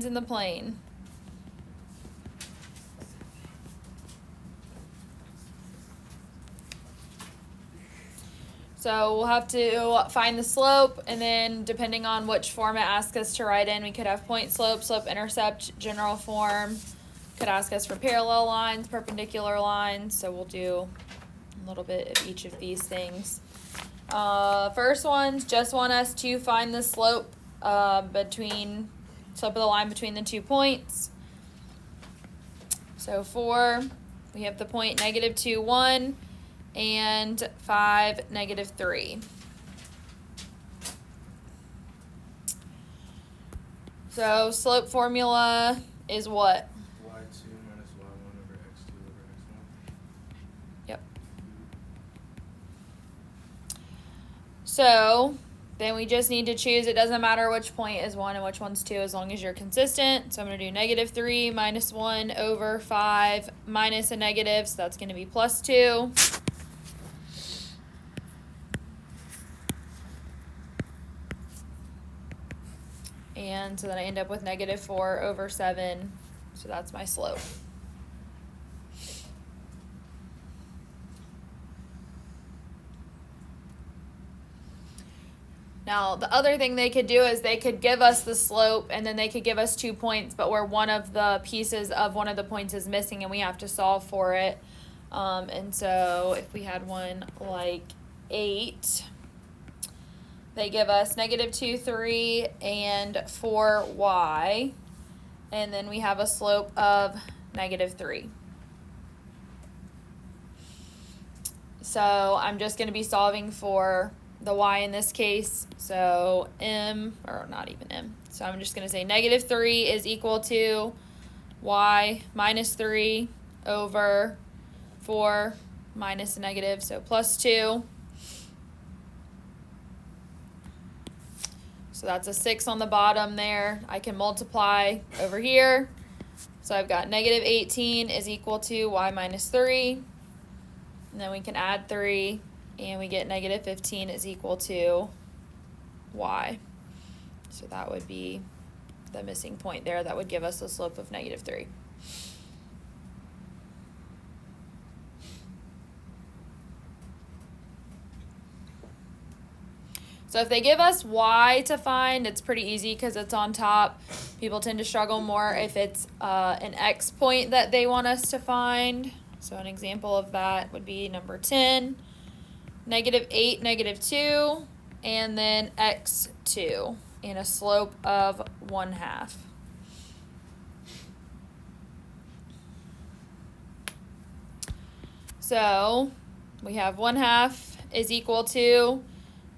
in the plane. So we'll have to find the slope, and then depending on which form it asks us to write in, we could have point, slope, slope-intercept, general form. Could ask us for parallel lines, perpendicular lines, so we'll do a little bit of each of these things. First ones just want us to find the slope slope of the line between the 2 points. So 4, we have the point -2, 1, and 5, -3. So slope formula is what? y2 minus y1 over x2 over x1. Yep. So then we just need to choose. It doesn't matter which point is 1 and which one's 2 as long as you're consistent. So I'm going to do -3 minus 1 over 5 minus a negative. So that's going to be +2. And so then I end up with -4 over 7. So that's my slope. Now, the other thing they could do is they could give us the slope, and then they could give us 2 points, but where one of the pieces of one of the points is missing, and we have to solve for it. And so if we had one like 8, they give us -2, 3, and 4y, and then we have a slope of -3. So I'm just going to be solving for the y in this case, so or not even m. So I'm just going to say -3 is equal to y minus 3 over 4 minus a negative, so +2. So that's a 6 on the bottom there. I can multiply over here. So I've got -18 is equal to y minus 3. And then we can add 3. And we get -15 is equal to y. So that would be the missing point there. That would give us the slope of -3. So if they give us y to find, it's pretty easy because it's on top. People tend to struggle more if it's an x point that they want us to find. So an example of that would be number 10. -8, -2, and then x2, and a slope of 1/2. So we have 1/2 is equal to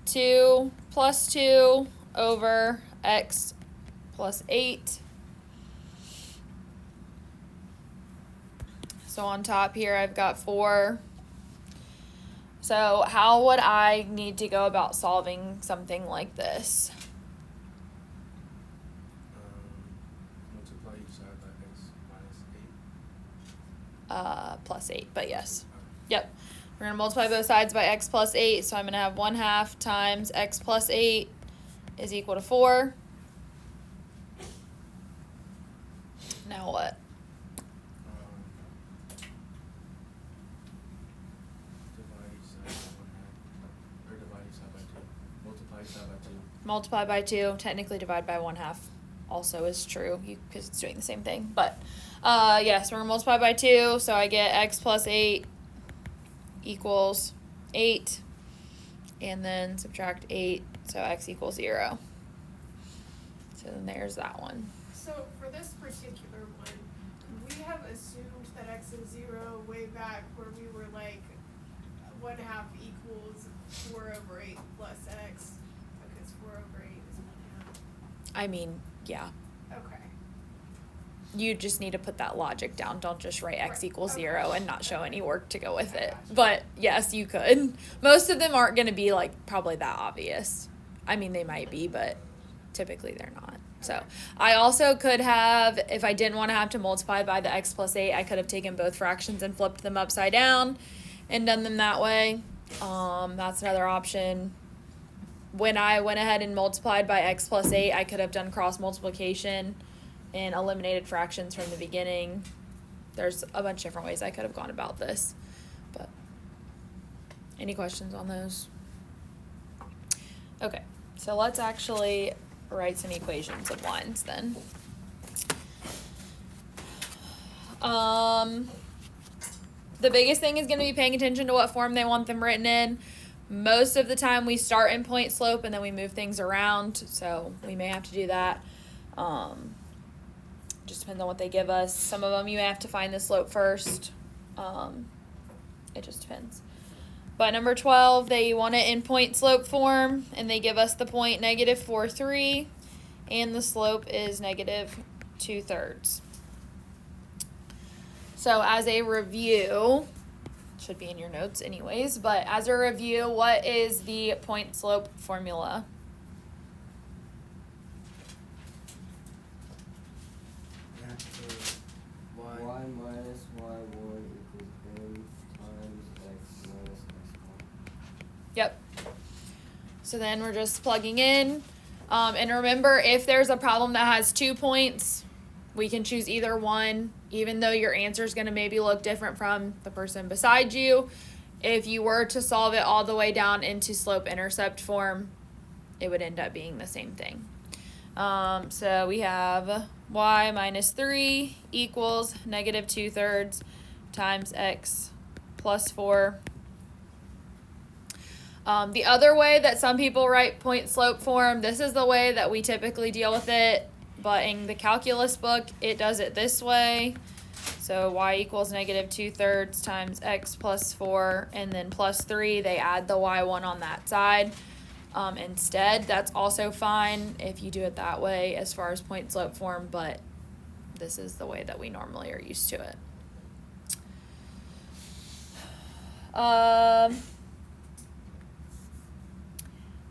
2 plus 2 over x plus 8. So on top here I've got 4. So how would I need to go about solving something like this? Multiply each side by x minus 8. Plus 8, but yes. Yep. We're going to multiply both sides by x plus 8, so I'm going to have 1/2 times x plus 8 is equal to 4. Now what? Divide each side by 1/2, or divide each side by 2. Multiply each side by 2. Multiply by 2, technically divide by 1/2 also is true because it's doing the same thing. But yes, we're going to multiply by 2, so I get x plus 8 equals 8, and then subtract 8, so x equals 0. So then there's that one. So for this particular one, we have assumed that x is 0 way back where we were like 1/2 equals 4 over 8 plus x, because 4 over 8 is 1/2. I mean, yeah. Okay. You just need to put that logic down. Don't just write x Right. equals Okay. 0 and not show any work to go with I it. gotcha. But yes, you could. Most of them aren't going to be like probably that obvious. I mean, they might be, but typically they're not. So I also could have, if I didn't want to have to multiply by the x plus 8, I could have taken both fractions and flipped them upside down and done them that way. That's another option. When I went ahead and multiplied by x plus 8, I could have done cross multiplication and eliminated fractions from the beginning. There's a bunch of different ways I could have gone about this. But any questions on those? Okay, so let's actually write some equations of lines then. The biggest thing is going to be paying attention to what form they want them written in. Most of the time we start in point slope and then we move things around, so we may have to do that. Just depends on what they give us. Some of them you may have to find the slope first. It just depends. But number 12, they want it in point slope form, and they give us the point -4, 3, and the slope is -2/3. So as a review, should be in your notes anyways, but as a review, what is the point slope formula? You have to y minus y1 equals m times x minus x1. Yep. So then we're just plugging in. And remember, if there's a problem that has 2 points, we can choose either one, even though your answer is going to maybe look different from the person beside you. If you were to solve it all the way down into slope-intercept form, it would end up being the same thing. So we have y minus 3 equals -2/3 times x plus 4. The other way that some people write point slope form, this is the way that we typically deal with it, but in the calculus book, it does it this way. So y equals -2/3 times x plus 4, and then plus 3, they add the y1 on that side. Instead, that's also fine if you do it that way as far as point slope form, but this is the way that we normally are used to it.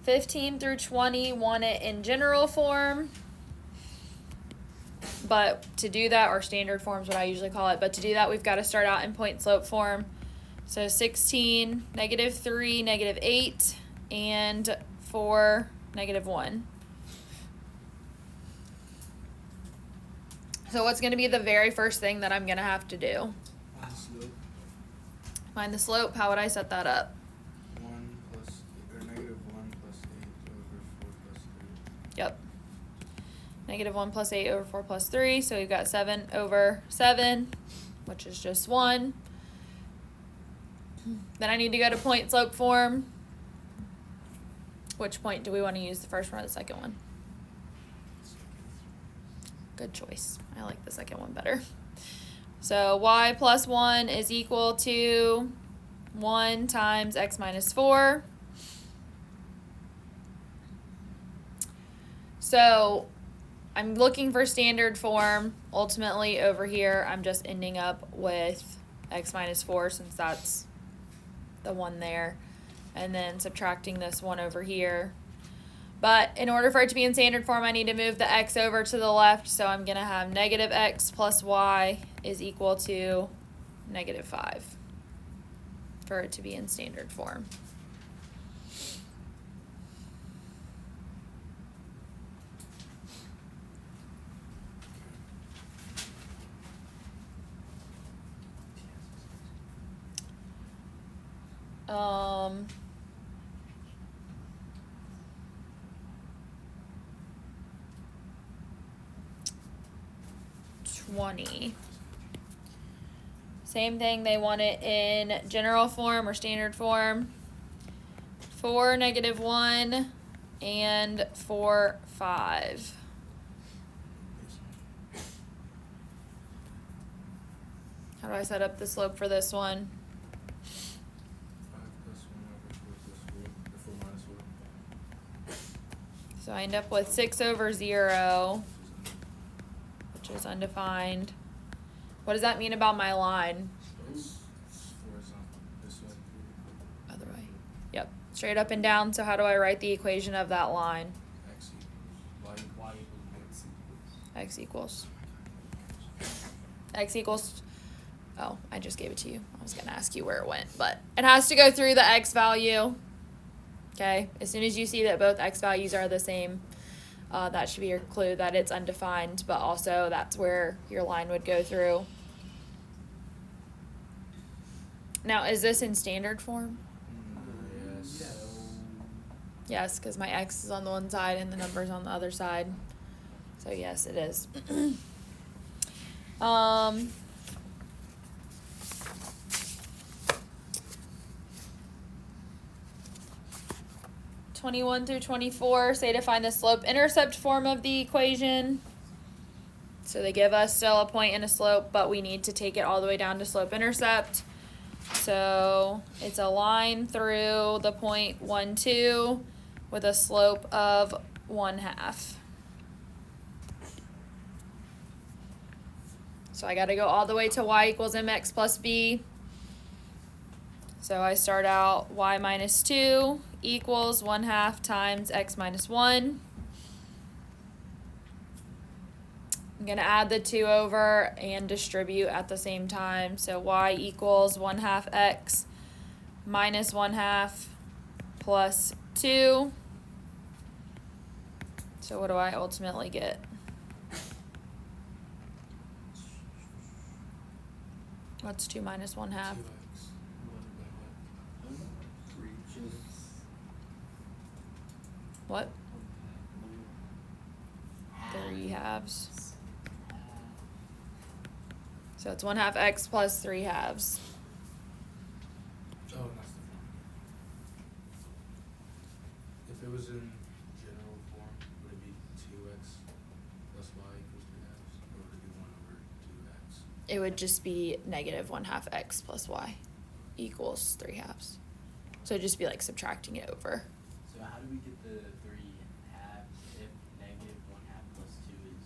15 through 20 want it in general form, but to do that, or standard form is what I usually call it, but to do that, we've got to start out in point slope form. So 16, -3, -8, and 4, -1. So what's going to be the very first thing that I'm going to have to do? Find the slope. Find the slope. How would I set that up? 1 plus, or -1 plus 8 over 4 plus 3. Yep. -1 plus 8 over 4 plus 3. So we've got 7 over 7, which is just 1. Then I need to go to point slope form. Which point do we want to use, the first one or the second one? Good choice. I like the second one better. So y plus 1 is equal to 1 times x minus 4. So I'm looking for standard form. Ultimately, over here, I'm just ending up with x minus 4 since that's the one there. And then subtracting this one over here. But in order for it to be in standard form, I need to move the x over to the left. So I'm going to have -x plus y is equal to -5 for it to be in standard form. Um, 20. Same thing, they want it in general form or standard form. 4, -1, and 4, 5. How do I set up the slope for this one? 5 plus 1 over 4 plus 4, or 4 minus 4. So I end up with 6 over 0, which is undefined. What does that mean about my line? It's horizontal, this way. Other way. Yep, straight up and down. So how do I write the equation of that line? X equals y equals X equals. X equals. Oh, I just gave it to you. I was going to ask you where it went, but it has to go through the X value. Okay, as soon as you see that both X values are the same, That should be your clue that it's undefined, but also that's where your line would go through. Now, is this in standard form? Yes. Yes, because my x is on the one side and the number's on the other side. So yes, it is. 21 through 24 say to find the slope-intercept form of the equation. So they give us still a point and a slope, but we need to take it all the way down to slope-intercept. So it's a line through the point 1, 2 with a slope of 1/2. So I got to go all the way to y equals mx plus b. So I start out y minus 2 equals 1/2 times x minus 1. I'm going to add the 2 over and distribute at the same time. So y equals 1/2 x minus 1/2 plus 2. So what do I ultimately get? What's 2 minus 1/2? 2x multiplied by What? 3 halves. So it's 1/2 x plus 3 halves. Oh, that's the form. If it was in general form, would it be 2x plus y equals 3 halves? Or would it be 1 over 2x? It would just be negative 1/2 x plus y equals 3 halves. So it'd just be like subtracting it over. So how do we get the 3 halves if negative 1/2 plus 2 is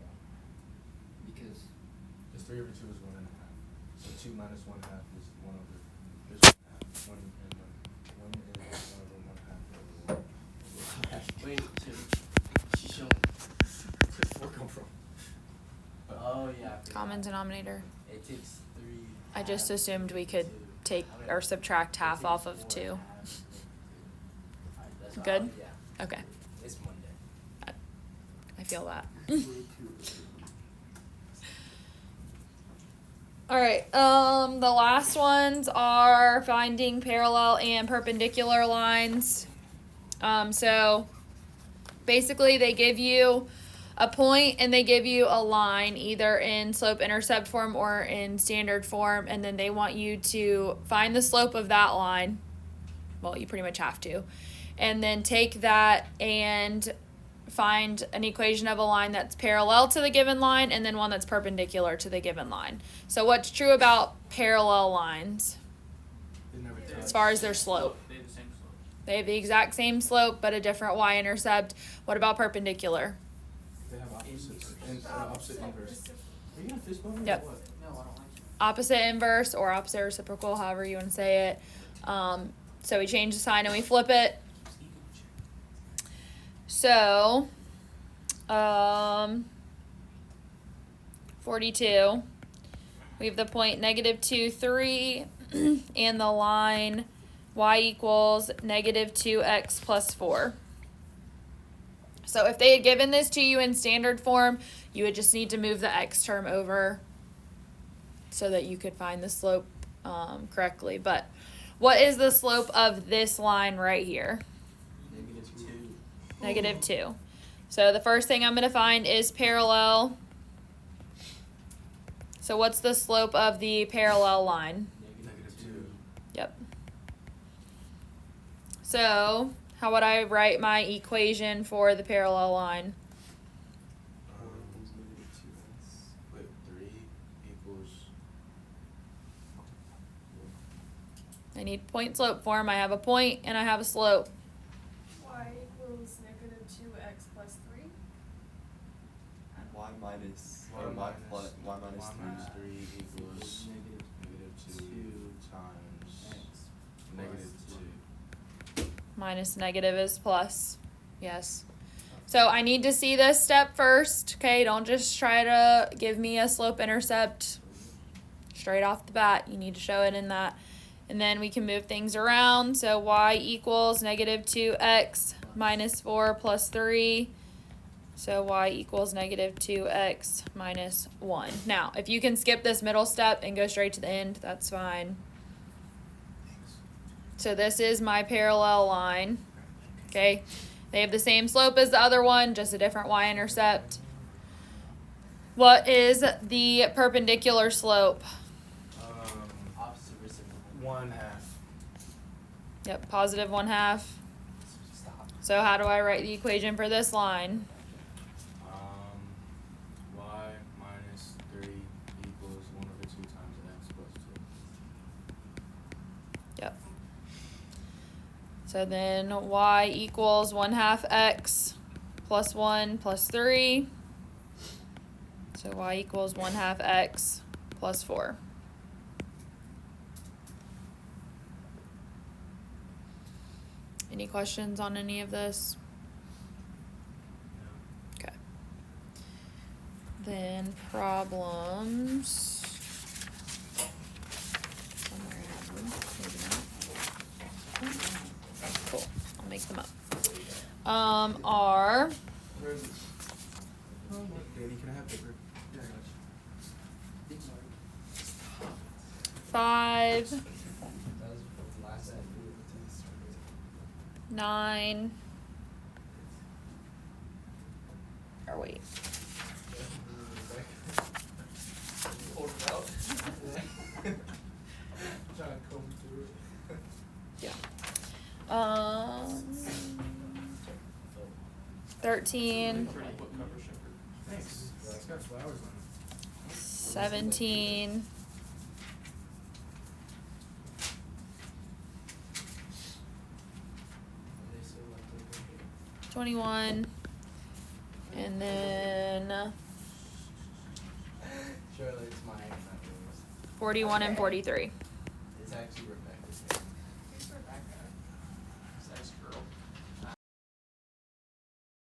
1/2? Because Because 3 over 2 is 1 1/2. So 2 minus 1/2 is 1 over. There's 1/2. 1 and 1. 1 is 1 over 1/2 over 1. Wait, two. She's showing. Where's 4 come from? Oh yeah. I forgot. Common denominator. It takes 3. I just halves assumed to we make could 2. take I mean, or subtract it half takes off of 4 2. halves to make 2. Alright, that's Good? all- yeah. Okay. It's Monday. I feel that. way too early. All right. The last ones are finding parallel and perpendicular lines. So basically they give you a point and they give you a line either in slope-intercept form or in standard form, and then they want you to find the slope of that line. Well, you pretty much have to. And then take that and find an equation of a line that's parallel to the given line and then one that's perpendicular to the given line. So what's true about parallel lines They never touch. as far as their slope? They have the same slope. They have the exact same slope but a different y-intercept. What about perpendicular? They have opposites. And opposite inverse. Are you gonna fist bump me Yep. or what? No, I don't like you. Opposite inverse or opposite reciprocal, however you want to say it. So we change the sign and we flip it. So, 42, we have the point negative 2, 3, and the line y equals negative 2x plus 4. So if they had given this to you in standard form, you would just need to move the x term over so that you could find the slope correctly. But what is the slope of this line right here? Negative 2. Negative 2. So the first thing I'm going to find is parallel. So what's the slope of the parallel line? Negative 2. Yep. So how would I write my equation for the parallel line? Wait, 3 equals. I need point slope form. I have a point and I have a slope. Y equals negative 2x plus 3. And y minus Y or y minus- plus y minus y 3. minus 3 equals Negative negative 2 times X negative plus 2. Minus negative is plus. Yes. So I need to see this step first. Okay, don't just try to give me a slope intercept straight off the bat. You need to show it in that. And then we can move things around. So y equals negative 2x minus 4 plus 3. So y equals negative 2x minus 1. Now, if you can skip this middle step and go straight to the end, that's fine. So this is my parallel line. Okay, they have the same slope as the other one, just a different y-intercept. What is the perpendicular slope? Opposite reciprocal. 1/2. Yep, positive 1/2. Stop. So how do I write the equation for this line? Y minus 3 equals 1/2 times x plus 2. Yep. So then y equals 1/2 x plus 1 plus 3. So y equals 1/2 x plus 4. Any questions on any of this? Okay. Then problems. Somewhere I have them. Maybe not. Cool. I'll make them up. Are Where is it? Daddy, can I have paper? Yeah, I got you. 5, That was the last I knew. 9. Or wait. Pulled it out. Trying to comb through it. Yeah. 13, Thanks. It's got flowers on it. 17, 21, and then Surely it's mine, not yours. 41 and 43.